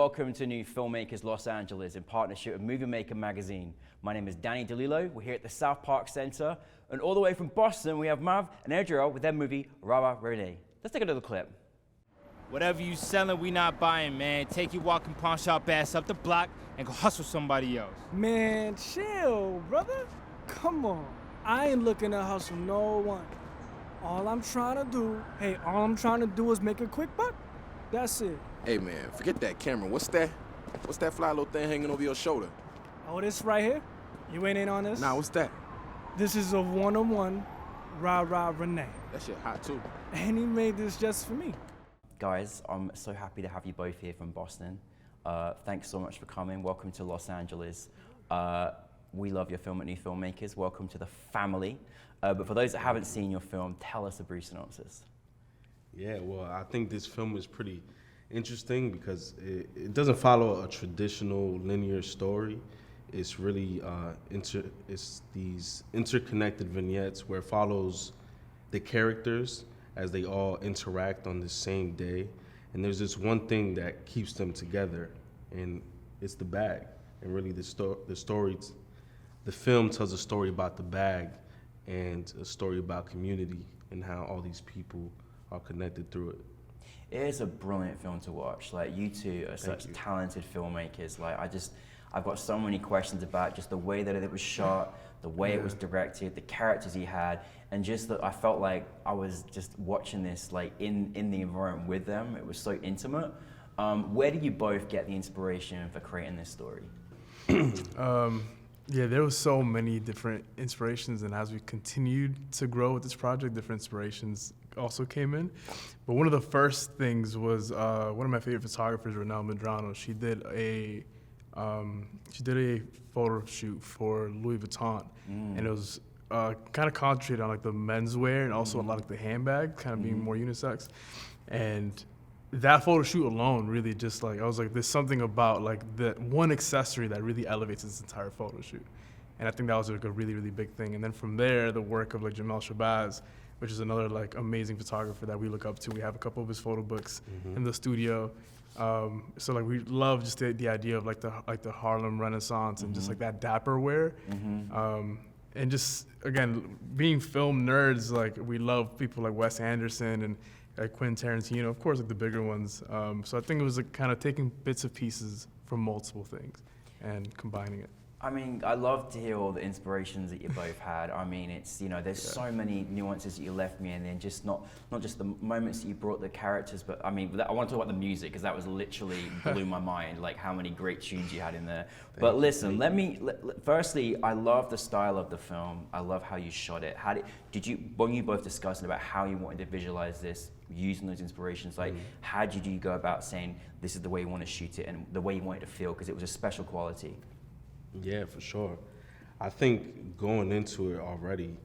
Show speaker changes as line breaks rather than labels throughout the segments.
welcome to NewFilmmakers Los Angeles in partnership with Movie Maker magazine. My name is Danny DeLillo. We're here at the South Park Center. And all the way from Boston, we have Mav and Adriel with their movie, Rara Renee. Let's take a little clip.
Whatever you selling, we not buying, man. Take your walking pawn shop ass up the block and go hustle somebody else.
Man, chill, brother. Come on. I ain't looking to hustle no one. All I'm trying to do is make a quick buck. That's it.
Hey man, forget that camera. What's that? What's that fly little thing hanging over your shoulder?
Oh, this right here? You ain't in on this?
Nah, what's that?
This is a one-on-one Rara Renee.
That shit hot too.
And he made this just for me.
Guys, I'm so happy to have you both here from Boston. Thanks so much for coming. Welcome to Los Angeles. We love your film at New Filmmakers. Welcome to the family. But for those that haven't seen your film, tell us a brief synopsis.
Yeah, well, I think this film is pretty interesting because it doesn't follow a traditional linear story. It's really it's these interconnected vignettes where it follows the characters as they all interact on the same day. And there's this one thing that keeps them together, and it's the bag. And really the film tells a story about the bag and a story about community and how all these people are connected through it.
It is a brilliant film to watch. Like, you two are such talented filmmakers. Like, I've got so many questions about just the way that it was shot, the way it was directed, the characters he had, and just that I felt like I was just watching this like in the environment with them. It was so intimate. Where did you both get the inspiration for creating this story?
Yeah, there was so many different inspirations, and as we continued to grow with this project, different inspirations also came in. But one of the first things was one of my favorite photographers, Renelle Medrano. She did a photo shoot for Louis Vuitton, and it was kind of concentrated on like the menswear and also a lot of the handbag, kind of being more unisex. And that photo shoot alone really just like, I was like, there's something about like that one accessory that really elevates this entire photo shoot. And I think that was like a really, really big thing. And then from there, the work of like Jamel Shabazz, which is another like amazing photographer that we look up to. We have a couple of his photo books in the studio. So like we love just the idea of like the Harlem Renaissance and just like that dapper wear. And just, again, being film nerds, like we love people like Wes Anderson and Quentin Tarantino, of course, like the bigger ones. So I think it was like kind of taking bits and pieces from multiple things and combining it.
I mean, I love to hear all the inspirations that you both had. I mean, it's, you know, there's so many nuances that you left me, and then just not just the moments that you brought the characters, but I mean, I want to talk about the music because that was literally blew my mind, like how many great tunes you had in there. But listen, firstly, I love the style of the film. I love how you shot it. When you both discussing about how you wanted to visualize this, using those inspirations, like how did you go about saying this is the way you want to shoot it and the way you want it to feel, because it was a special quality?
Yeah, for sure. I think going into it already,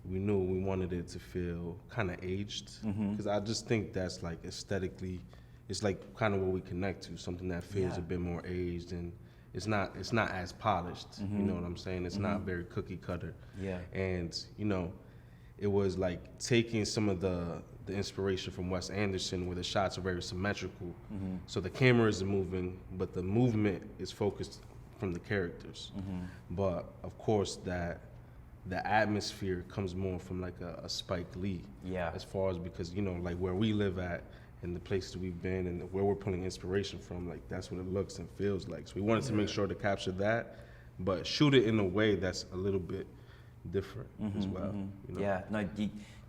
we knew we wanted it to feel kind of aged, because I just think that's like aesthetically, it's like kind of what we connect to, something that feels a bit more aged, and it's not as polished. You know what I'm saying? It's not very cookie cutter. Yeah. And you know, it was like taking some of the inspiration from Wes Anderson, where the shots are very symmetrical. So the camera isn't moving, but the movement is focused from the characters. But of course the atmosphere comes more from like a Spike Lee. Yeah. As far as, because you know, like where we live at and the places we've been and where we're pulling inspiration from, like that's what it looks and feels like. So we wanted to make sure to capture that, but shoot it in a way that's a little bit different as well. You know? Yeah, no,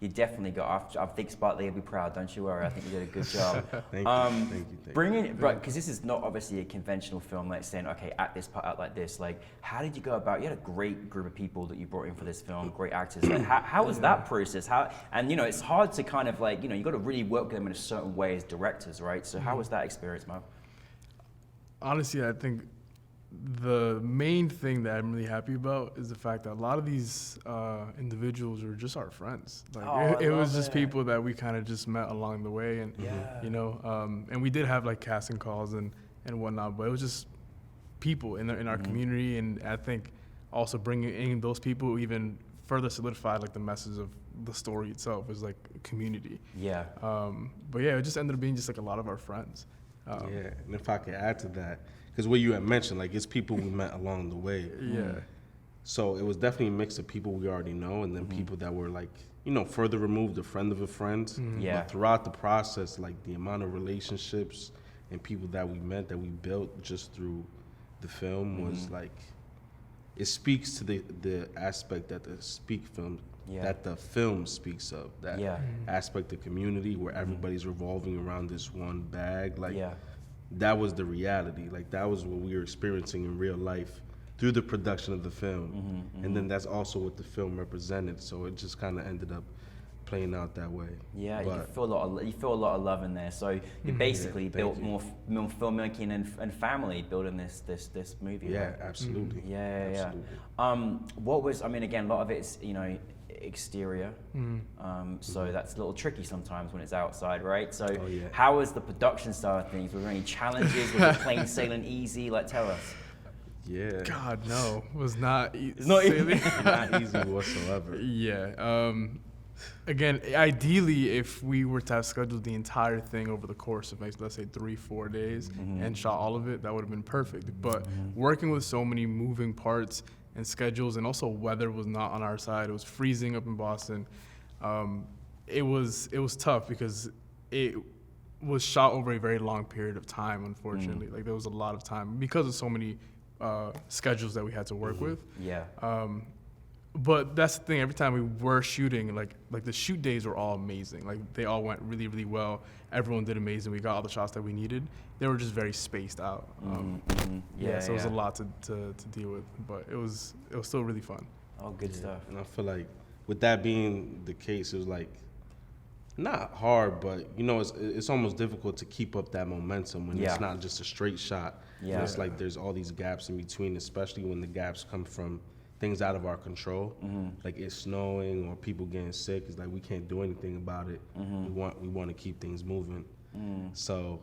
you definitely got. I think Spike Lee will be proud. Don't you worry. I think you did a good job. Thank you. Bringing it, right? Because this is not obviously a conventional film, like saying, okay, act this part out like this. Like, how did you go about? You had a great group of people that you brought in for this film, great actors. Like, how was that process? And you know, it's hard to kind of like, you know, you got to really work with them in a certain way as directors, right? So how was that experience, Mo?
Honestly, I think the main thing that I'm really happy about is the fact that a lot of these individuals are just our friends. Like it was just people that we kind of just met along the way, and you know, and we did have like casting calls and whatnot, but it was just people in our community, and I think also bringing in those people even further solidified like the message of the story itself is like community. Yeah. But yeah, it just ended up being just like a lot of our friends.
Yeah, and if I could add to that, because what you had mentioned, like, it's people we met along the way.
Yeah.
So it was definitely a mix of people we already know, and then people that were like, further removed, a friend of a friend.
Yeah.
But throughout the process, like, the amount of relationships and people that we met, that we built just through the film was like, it speaks to the aspect that that the film speaks of, that aspect of community where everybody's revolving around this one bag. Like, that was the reality. Like, that was what we were experiencing in real life through the production of the film. And then that's also what the film represented. So it just kind of ended up playing out that way.
Yeah,
But
you feel a lot of love in there. So you basically built more filmmaking and family building this movie.
yeah,
right?
absolutely.
Yeah.
Absolutely.
What was, I mean, again, a lot of it's, exterior. So that's a little tricky sometimes when it's outside, right? So how was the production side of things? Were there any challenges? Was it plain sailing easy? Like, tell us.
Yeah.
God, no, it was not easy.
not
Not easy whatsoever.
Yeah. Again, ideally, if we were to have scheduled the entire thing over the course of, let's say, 3-4 days and shot all of it, that would have been perfect. But working with so many moving parts and schedules, and also weather was not on our side. It was freezing up in Boston. It was tough because it was shot over a very long period of time, unfortunately. Like, there was a lot of time because of so many schedules that we had to work with.
Yeah.
But that's the thing. Every time we were shooting, like the shoot days were all amazing. Like, they all went really, really well. Everyone did amazing. We got all the shots that we needed. They were just very spaced out. So it was a lot to deal with, but it was still really fun.
Oh, good stuff.
And I feel like with that being the case, it was like not hard, but it's almost difficult to keep up that momentum when it's not just a straight shot.
Yeah.
It's like there's all these gaps in between, especially when the gaps come from things out of our control, like it's snowing or people getting sick. It's like we can't do anything about it. We want to keep things moving. So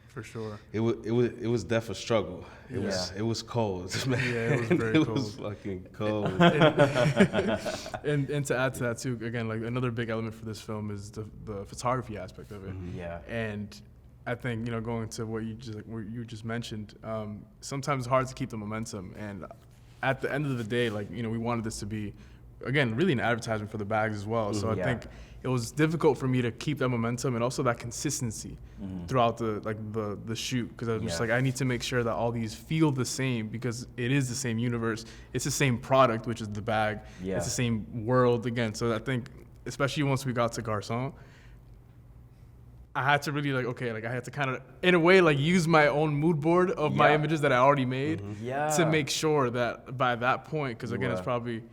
For sure.
It was definitely a struggle. It was cold, man.
Yeah, it was very cold.
It was fucking cold.
And to add to that too, again, like another big element for this film is the photography aspect of it.
Yeah.
And I think, going to what you just mentioned, sometimes it's hard to keep the momentum. And at the end of the day, we wanted this to be, again, really an advertisement for the bags as well. So I think it was difficult for me to keep that momentum and also that consistency throughout the shoot, because I was just I need to make sure that all these feel the same, because it is the same universe. It's the same product, which is the bag.
Yeah.
It's the same world again. So I think, especially once we got to Garçon, I had to really I had to kind of, in a way, use my own mood board of my images that I already made to make sure that by that point, because again, it's probably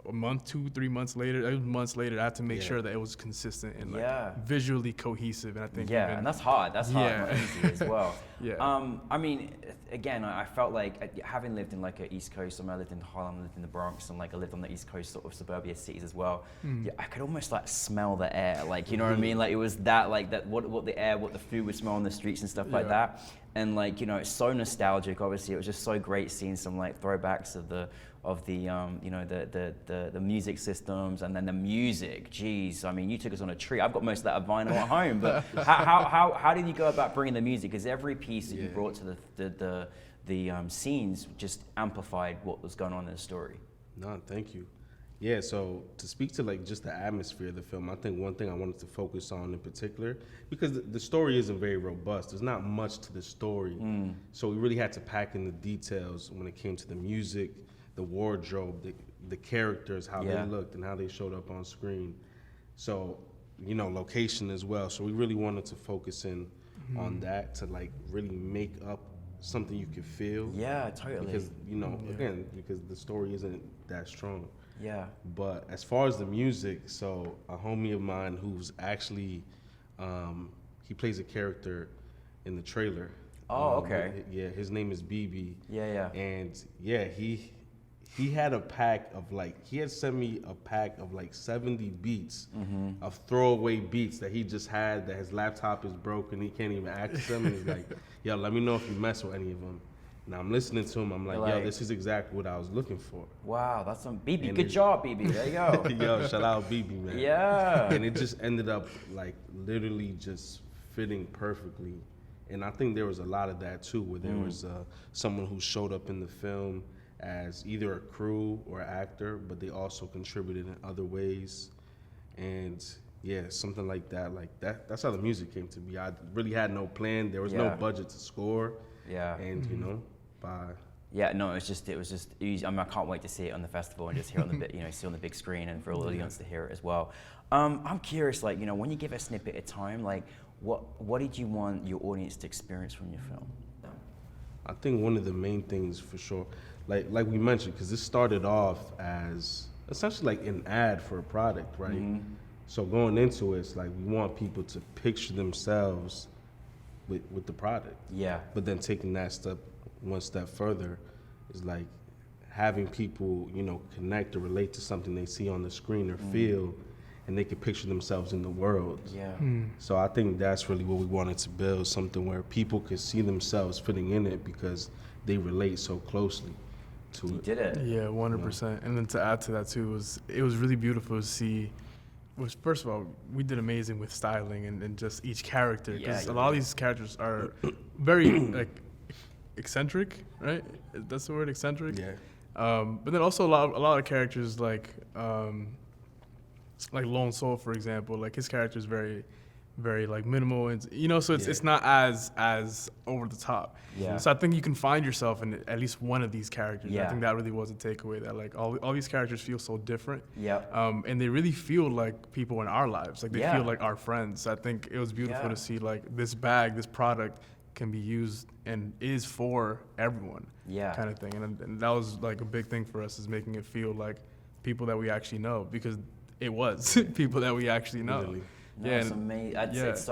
a month, 2-3 months later, I had to make sure that it was consistent and visually cohesive. And I think
and that's hard. That's hard, not easy as well. I mean, again, I felt like, having lived in a East Coast, I lived in Harlem, I lived in the Bronx, and I lived on the East Coast sort of suburbia cities as well. I could almost smell the air, you know what I mean? It was that what the air, what the food would smell on the streets and stuff like that. And it's so nostalgic. Obviously, it was just so great seeing some throwbacks of the music systems, and then the music. Jeez, I mean, you took us on a treat. I've got most of that vinyl at home, but how did you go about bringing the music? Because every piece that you brought to the scenes just amplified what was going on in the story.
No, thank you. Yeah, so to speak to just the atmosphere of the film, I think one thing I wanted to focus on in particular, because the story isn't very robust, there's not much to the story, so we really had to pack in the details when it came to the music, the wardrobe, the characters, how they looked and how they showed up on screen. So, location as well. So we really wanted to focus in on that to really make up something you could feel.
Yeah, totally.
Because, again, because the story isn't that strong.
Yeah.
But as far as the music, so a homie of mine who's actually, he plays a character in the trailer.
Oh, okay.
Yeah, his name is BB.
Yeah.
And he had a pack of he had sent me a pack of 70 beats of throwaway beats that he just had, that his laptop is broken, he can't even access them, and he's like, yo, let me know if you mess with any of them. Now I'm listening to him, I'm like, yo, this is exactly what I was looking for.
Wow, that's some BB. Good job, BB. There you go.
Yo, shout out BB, man.
Yeah.
And it just ended up literally just fitting perfectly And I think there was a lot of that too, where there was someone who showed up in the film as either a crew or actor, but they also contributed in other ways. And yeah, something like that. That's how the music came to me. I really had no plan. There was no budget to score.
Yeah.
And you know,
Yeah, no, it was just easy. I mean, I can't wait to see it on the festival and just hear it on the see on the big screen and for all the audience to hear it as well. I'm curious, like, when you give a snippet at a time, like, what did you want your audience to experience from your film?
I think one of the main things for sure, like we mentioned, because this started off as essentially like an ad for a product, right? So going into it, it's like we want people to picture themselves with the product.
Yeah.
But then taking that one step further is like having people, connect or relate to something they see on the screen or feel, and they can picture themselves in the world.
Yeah.
So I think that's really what we wanted to build, something where people could see themselves fitting in it because they relate so closely to it.
You did it.
Yeah, 100%. And then to add to that too, it was really beautiful to see. Which, first of all, we did amazing with styling and just each character, because a lot of these characters are very like eccentric, right? That's the word, eccentric.
Yeah.
But then also a lot of characters like Lone Soul, for example, like his character is very, very like minimal, and so it's not as over the top.
Yeah.
So I think you can find yourself in at least one of these characters.
Yeah.
I think that really was a takeaway, that like all these characters feel so different.
Yeah.
And they really feel like people in our lives. Like they
Yeah.
feel like our friends. I think it was beautiful
Yeah.
to see like this product can be used and is for everyone.
Yeah.
Kind of thing. And that was like a big thing for us, is making it feel like people that we actually know, because it was people that we actually know.
Literally.
No, it's amazing. It's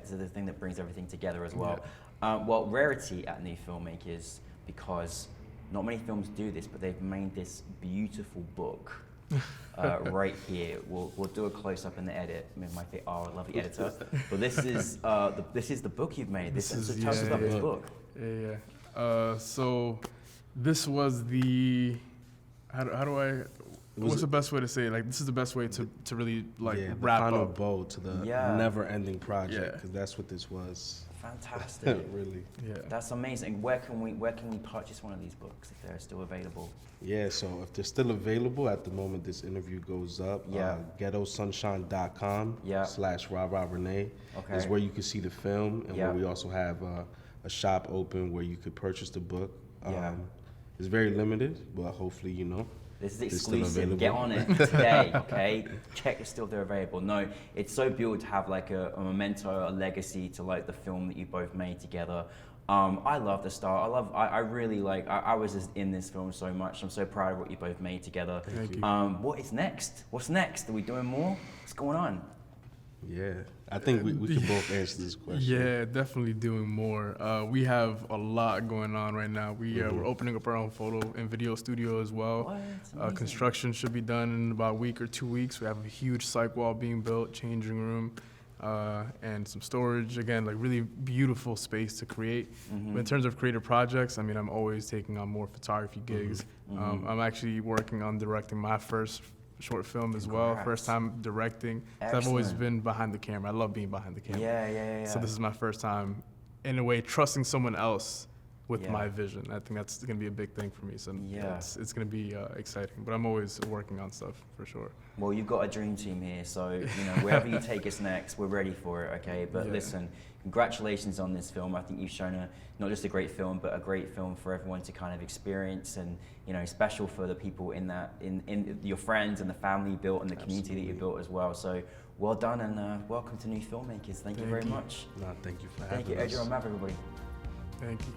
the thing that brings everything together as well. Well, rarity at New Filmmakers, because not many films do this, but they've made this beautiful book right here. We'll do a close up in the edit. Our lovely editor. But this is the book you've made. So tell us about this book.
So this was the what's the best way to say it? Like, this is the best way to really like wrap
the final
up.
bow to the never-ending project, because that's what this was.
Fantastic.
Really.
Yeah.
That's amazing. Where can we purchase one of these books if they're still available?
Yeah, so if they're still available at the moment this interview goes up, ghettosunshine.com /RaRaRenee is where you can see the film, and where we also have a shop open where you could purchase the book. It's very limited, but hopefully,
This is
still
exclusive.
available.
Get on it today, okay? Check if still they're available. No, it's so beautiful to have like a memento, a legacy to like the film that you both made together. I love the style. I really like. I was just in this film so much. I'm so proud of what you both made together.
Thank you.
What is next? What's next? Are we doing more? What's going on?
Yeah, I think we can both answer this question.
Yeah, definitely doing more. We have a lot going on right now. We're opening up our own photo and video studio as well.
What?
Construction should be done in about a week or 2 weeks. We have a huge psych wall being built, changing room, and some storage. Again, like really beautiful space to create. But in terms of creative projects, I mean, I'm always taking on more photography gigs. I'm actually working on directing my first short film as well. First time directing. I've always been behind the camera. I love being behind the camera.
Yeah.
So this is my first time, in a way, trusting someone else with my vision. I think that's going to be a big thing for me. So it's going to be exciting. But I'm always working on stuff, for sure.
Well, you've got a dream team here, so wherever you take us next, we're ready for it, okay? But listen, congratulations on this film. I think you've shown not just a great film, but a great film for everyone to kind of experience, and special for the people in your friends and the family you built and the community that you built as well. So well done, and welcome to New Filmmakers. Thank you very much.
No, thank you for having us.
Thank you, Adriel and Mav, everybody.
Thank you.